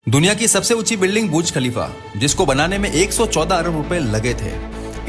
दुनिया की सबसे ऊंची बिल्डिंग बुर्ज खलीफा, जिसको बनाने में 114 अरब रुपए लगे थे।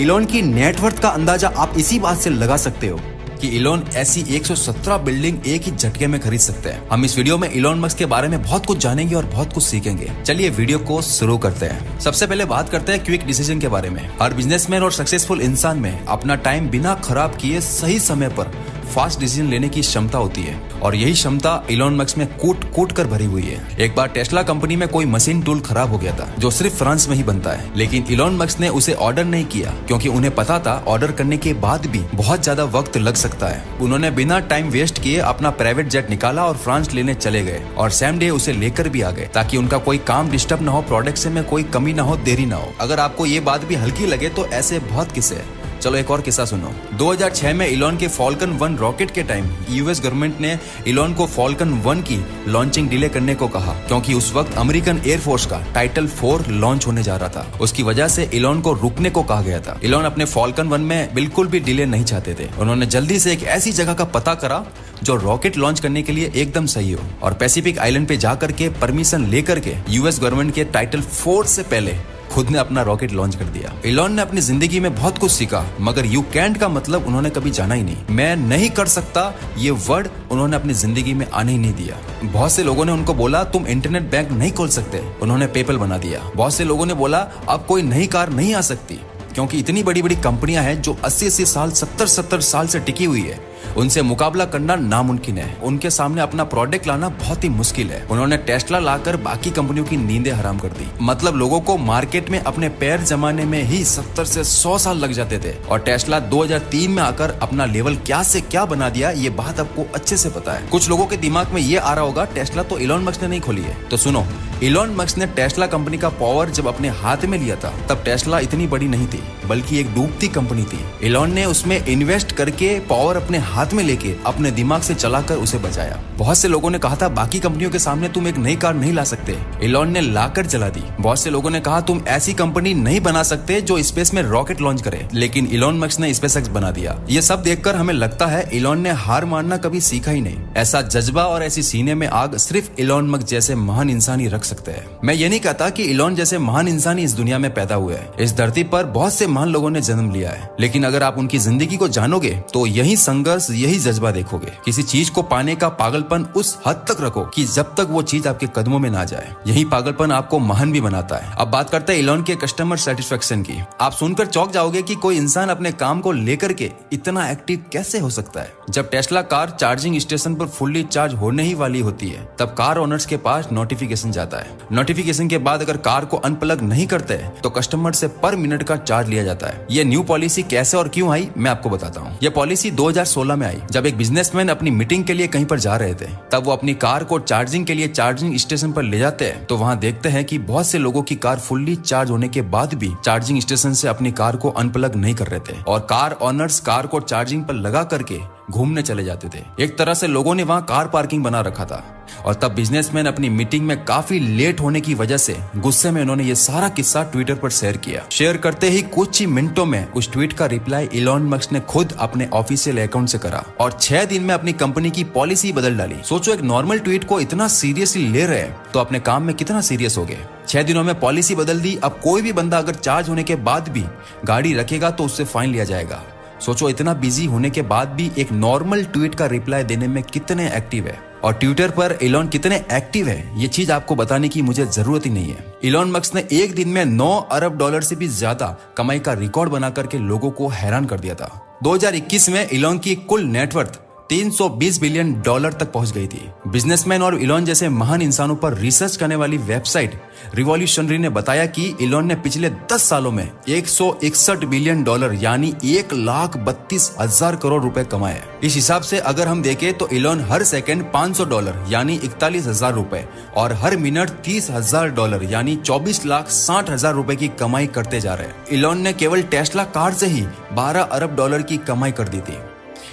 इलॉन की नेटवर्थ का अंदाजा आप इसी बात से लगा सकते हो कि इलॉन ऐसी 117 बिल्डिंग एक ही झटके में खरीद सकते हैं। हम इस वीडियो में इलॉन मस्क के बारे में बहुत कुछ जानेंगे और बहुत कुछ सीखेंगे। चलिए वीडियो को शुरू करते हैं। सबसे पहले बात करते हैं क्विक डिसीजन के बारे में। हर बिजनेसमैन और सक्सेसफुल इंसान में अपना टाइम बिना खराब किए सही समय पर फास्ट डिसीजन लेने की क्षमता होती है, और यही क्षमता इलॉन मस्क में कूट कूट कर भरी हुई है। एक बार टेस्ला कंपनी में कोई मशीन टूल खराब हो गया था जो सिर्फ फ्रांस में ही बनता है, लेकिन इलॉन मस्क ने उसे ऑर्डर नहीं किया क्योंकि उन्हें पता था ऑर्डर करने के बाद भी बहुत ज्यादा वक्त लग सकता है। उन्होंने बिना टाइम वेस्ट किए अपना प्राइवेट जेट निकाला और फ्रांस लेने चले गए, और सेम डे उसे लेकर भी आ गए ताकि उनका कोई काम डिस्टर्ब ना हो, प्रोडक्शन में कोई कमी ना हो, देरी ना हो। अगर आपको ये बात भी हल्की लगे तो ऐसे बहुत किस्से हैं। चलो एक और किस्सा सुनो। 2006 में इलॉन के फॉल्कन 1 रॉकेट के टाइम यूएस गवर्नमेंट ने इलॉन को फॉल्कन 1 की लॉन्चिंग डिले करने को कहा, क्योंकि उस वक्त अमेरिकन एयरफोर्स का टाइटल 4 लॉन्च होने जा रहा था। उसकी वजह से इलॉन को रुकने को कहा गया था। इलॉन अपने फॉल्कन 1 में बिल्कुल भी डिले नहीं चाहते थे। उन्होंने जल्दी से एक ऐसी जगह का पता करा जो रॉकेट लॉन्च करने के लिए एकदम सही हो, और पैसिफिक आइलैंड पे जाकर के परमिशन लेकर के यूएस गवर्नमेंट के टाइटल 4 से पहले खुद ने अपना रॉकेट लॉन्च कर दिया। इलॉन ने अपनी जिंदगी में बहुत कुछ सीखा, मगर यू कैंट का मतलब उन्होंने कभी जाना ही नहीं। मैं नहीं कर सकता ये वर्ड उन्होंने अपनी जिंदगी में आने ही नहीं दिया। बहुत से लोगों ने उनको बोला तुम इंटरनेट बैंक नहीं खोल सकते, उन्होंने पेपल बना दिया। बहुत से लोगों ने बोला अब कोई नई कार नहीं आ सकती, क्योंकि इतनी बड़ी बड़ी कंपनियां हैं जो 80-80 साल 70-70 साल से टिकी हुई है, उनसे मुकाबला करना नामुमकिन है। उनके सामने अपना प्रोडक्ट लाना बहुत ही मुश्किल है। उन्होंने टेस्ला लाकर बाकी कंपनियों की नींदें हराम कर दी। मतलब लोगों को मार्केट में अपने पैर जमाने में ही 70 से 100 साल लग जाते थे, और टेस्ला 2003 में आकर अपना लेवल क्या से क्या बना दिया, ये बात आपको अच्छे से पता है। कुछ लोगों के दिमाग में ये आ रहा होगा टेस्ला तो इलॉन मस्क ने नहीं खोली है। तो सुनो, इलॉन मस्क ने टेस्ला कंपनी का पावर जब अपने हाथ में लिया था तब टेस्ला इतनी बड़ी नहीं थी, बल्कि एक डूबती कंपनी थी। इलॉन ने उसमें इन्वेस्ट करके पावर अपने हाथ में लेके अपने दिमाग से चलाकर उसे बचाया। बहुत से लोगों ने कहा था बाकी कंपनियों के सामने तुम एक नई कार नहीं ला सकते, इलॉन ने लाकर चला दी। बहुत से लोगों ने कहा तुम ऐसी कंपनी नहीं बना सकते जो स्पेस में रॉकेट लॉन्च करे, लेकिन इलॉन मस्क ने स्पेसएक्स बना दिया। ये सब देखकर हमें लगता है इलॉन ने हार मानना कभी सीखा ही नहीं। ऐसा जज्बा और ऐसी सीने में आग सिर्फ इलॉन मस्क जैसे महान इंसान ही रख सकते हैं। मैं ये नहीं कहता कि इलॉन जैसे महान इंसान ही इस दुनिया में पैदा हुए हैं। इस धरती पर बहुत से महान लोगों ने जन्म लिया है, लेकिन अगर आप उनकी जिंदगी को जानोगे तो यही संघर्ष, यही जज्बा देखोगे। किसी चीज को पाने का पागलपन उस हद तक रखो कि जब तक वो चीज आपके कदमों में ना जाए। यही पागलपन आपको महान भी बनाता है। अब बात करते हैं इलॉन के कस्टमर सेटिस्फेक्शन की। आप सुनकर चौंक जाओगे कि कोई इंसान अपने काम को लेकर के इतना एक्टिव कैसे हो सकता है। जब टेस्ला कार चार्जिंग स्टेशन पर फुल्ली चार्ज होने ही वाली होती है, तब कार ओनर्स के पास नोटिफिकेशन जाता है। नोटिफिकेशन के बाद अगर कार को अनप्लग नहीं करते तो कस्टमर से पर मिनट का चार्ज लिया जाता है। ये न्यू पॉलिसी कैसे और क्यों आई मैं आपको बताता हूँ। यह पॉलिसी 2016 में आई, जब एक बिजनेसमैन अपनी मीटिंग के लिए कहीं पर जा रहे थे। तब वो अपनी कार को चार्जिंग के लिए चार्जिंग स्टेशन पर ले जाते हैं, तो वहाँ देखते हैं कि बहुत से लोगों की कार फुल्ली चार्ज होने के बाद भी चार्जिंग स्टेशन से अपनी कार को अनप्लग नहीं कर रहे थे, और कार ऑनर्स कार को चार्जिंग पर लगा करके घूमने चले जाते थे। एक तरह से लोगों ने वहाँ कार पार्किंग बना रखा था, और तब बिजनेसमैन अपनी मीटिंग में काफी लेट होने की वजह से गुस्से में उन्होंने ये सारा किस्सा ट्विटर पर शेयर किया। शेयर करते ही कुछ ही मिनटों में उस ट्वीट का रिप्लाई इलॉन मस्क ने खुद अपने ऑफिशियल अकाउंट से करा, और 6 दिन में अपनी कंपनी की पॉलिसी बदल डाली। सोचो, एक नॉर्मल ट्वीट को इतना सीरियसली ले रहे हैं तो अपने काम में कितना सीरियस हो गए। 6 दिनों में पॉलिसी बदल दी। अब कोई भी बंदा अगर चार्ज होने के बाद भी गाड़ी रखेगा तो उससे फाइन लिया जाएगा। सोचो, इतना बिजी होने के बाद भी एक नॉर्मल ट्वीट का रिप्लाई देने में कितने एक्टिव है, और ट्विटर पर इलॉन कितने एक्टिव है, ये चीज आपको बताने की मुझे जरूरत ही नहीं है। इलॉन मस्क ने एक दिन में 9 अरब डॉलर से भी ज्यादा कमाई का रिकॉर्ड बना करके लोगों को हैरान कर दिया था। 2021 में इलॉन की कुल नेटवर्थ 320 बिलियन डॉलर तक पहुंच गई थी। बिजनेसमैन और इलॉन जैसे महान इंसानों पर रिसर्च करने वाली वेबसाइट रिवॉल्यूशनरी ने बताया कि इलॉन ने पिछले 10 सालों में 161 बिलियन डॉलर यानी 1,32,000 करोड़ रुपए कमाए। इस हिसाब से अगर हम देखें तो इलॉन हर सेकंड $500 यानी 41,000 रुपए, और हर मिनट $30,000 यानी 24,60,000 रुपए की कमाई करते जा रहे हैं। इलॉन ने केवल टेस्ला कार से ही 12 अरब डॉलर की कमाई कर दी थी।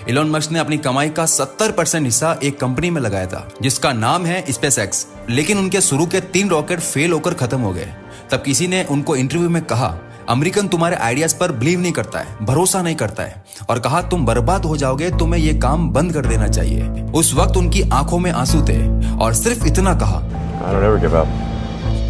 इलॉन मस्क ने अपनी कमाई का 70% हिस्सा एक कंपनी में लगाया था जिसका नाम है स्पेसएक्स, लेकिन उनके शुरू के 3 रॉकेट फेल होकर खत्म हो गए। तब किसी ने उनको इंटरव्यू में कहा अमेरिकन तुम्हारे आइडियाज पर बिलीव नहीं करता है, भरोसा नहीं करता है, और कहा तुम बर्बाद हो जाओगे, तुम्हें ये काम बंद कर देना चाहिए। उस वक्त उनकी आंखों में आंसू थे और सिर्फ इतना कहा,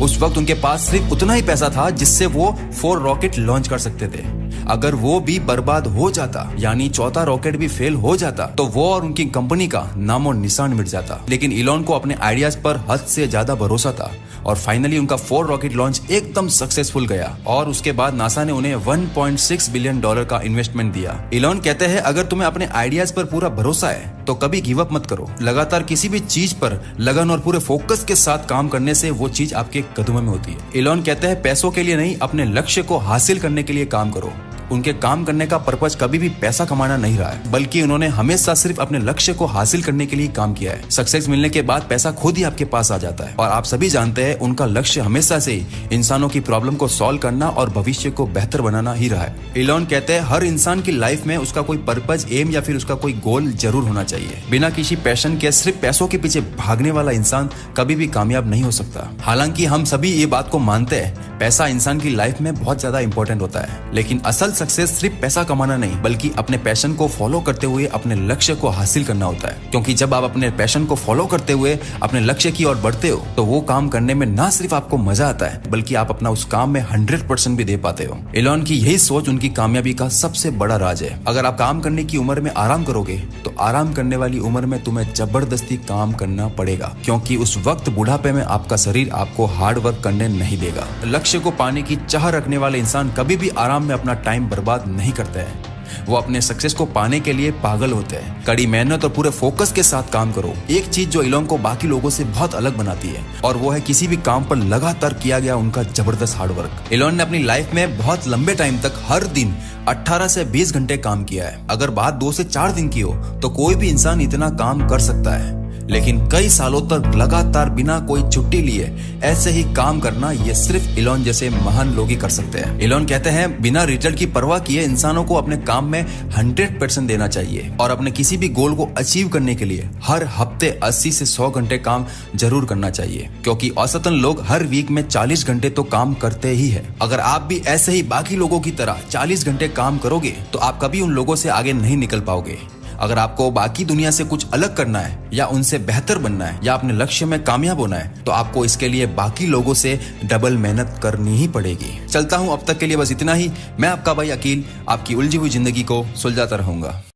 उस वक्त उनके पास सिर्फ उतना ही पैसा था जिससे वो 4 रॉकेट लॉन्च कर सकते थे। अगर वो भी बर्बाद हो जाता, यानी चौथा रॉकेट भी फेल हो जाता, तो वो और उनकी कंपनी का नामो निशान मिट जाता। लेकिन इलॉन को अपने आइडियाज पर हद से ज्यादा भरोसा था और फाइनली उनका 4 रॉकेट लॉन्च एकदम सक्सेसफुल गया और उसके बाद नासा ने उन्हें $1.6 बिलियन का इन्वेस्टमेंट दिया। इलॉन कहते हैं, अगर तुम्हें अपने आइडियाज पर पूरा भरोसा है तो कभी गिव अप मत करो। लगातार किसी भी चीज पर लगन और पूरे फोकस के साथ काम करने से वो चीज आपके कदमों में होती है। इलॉन कहते हैं, पैसों के लिए नहीं, अपने लक्ष्य को हासिल करने के लिए काम करो। उनके काम करने का पर्पज कभी भी पैसा कमाना नहीं रहा है, बल्कि उन्होंने हमेशा सिर्फ अपने लक्ष्य को हासिल करने के लिए काम किया है। सक्सेस मिलने के बाद पैसा खुद ही आपके पास आ जाता है और आप सभी जानते हैं उनका लक्ष्य हमेशा से इंसानों की प्रॉब्लम को सॉल्व करना और भविष्य को बेहतर बनाना ही रहा है। इलॉन कहते हैं, हर इंसान की लाइफ में उसका कोई पर्पज, एम या फिर उसका कोई गोल जरूर होना चाहिए। बिना किसी पैशन के सिर्फ पैसों के पीछे भागने वाला इंसान कभी भी कामयाब नहीं हो सकता। हालांकि हम सभी ये बात को मानते हैं, पैसा इंसान की लाइफ में बहुत ज्यादा इंपॉर्टेंट होता है, लेकिन असल सक्सेस सिर्फ पैसा कमाना नहीं, बल्कि अपने पैशन को फॉलो करते हुए अपने लक्ष्य को हासिल करना होता है। क्योंकि जब आप अपने पैशन को फॉलो करते हुए अपने लक्ष्य की ओर बढ़ते हो तो वो काम करने में ना सिर्फ आपको मजा आता है, बल्कि आप अपना उस काम में 100% भी दे पाते हो। इलॉन की यही सोच उनकी कामयाबी का सबसे बड़ा राज है। अगर आप काम करने की उम्र में आराम करोगे तो आराम करने वाली उम्र में तुम्हें जबरदस्ती काम करना पड़ेगा, क्योंकि उस वक्त बुढ़ापे में आपका शरीर आपको हार्ड वर्क करने नहीं देगा। लक्ष्य को पाने की चाह रखने वाले इंसान कभी भी आराम में अपना टाइम बर्बाद नहीं करते हैं। वो अपने सक्सेस को पाने के लिए पागल होते हैं। कड़ी मेहनत और पूरे फोकस के साथ काम करो। एक चीज जो इलॉन को बाकी लोगों से बहुत अलग बनाती है और वो है किसी भी काम पर लगातार किया गया उनका जबरदस्त हार्डवर्क। इलॉन ने अपनी लाइफ में बहुत लंबे टाइम तक हर दिन 18 से 20 घंटे काम किया है। अगर बात 2 से 4 दिन की हो तो कोई भी इंसान इतना काम कर सकता है, लेकिन कई सालों तक लगातार बिना कोई छुट्टी लिए ऐसे ही काम करना, ये सिर्फ इलॉन जैसे महान लोग ही कर सकते हैं। इलॉन कहते हैं, बिना रिजल्ट की परवाह किए इंसानों को अपने काम में 100% देना चाहिए और अपने किसी भी गोल को अचीव करने के लिए हर हफ्ते 80 से 100 घंटे काम जरूर करना चाहिए, क्योंकि औसतन लोग हर वीक में 40 घंटे तो काम करते ही है। अगर आप भी ऐसे ही बाकी लोगों की तरह 40 घंटे काम करोगे तो आप कभी उन लोगों से आगे नहीं निकल पाओगे। अगर आपको बाकी दुनिया से कुछ अलग करना है या उनसे बेहतर बनना है या अपने लक्ष्य में कामयाब होना है तो आपको इसके लिए बाकी लोगों से डबल मेहनत करनी ही पड़ेगी। चलता हूं, अब तक के लिए बस इतना ही। मैं आपका भाई अकील आपकी उलझी हुई जिंदगी को सुलझाता रहूंगा।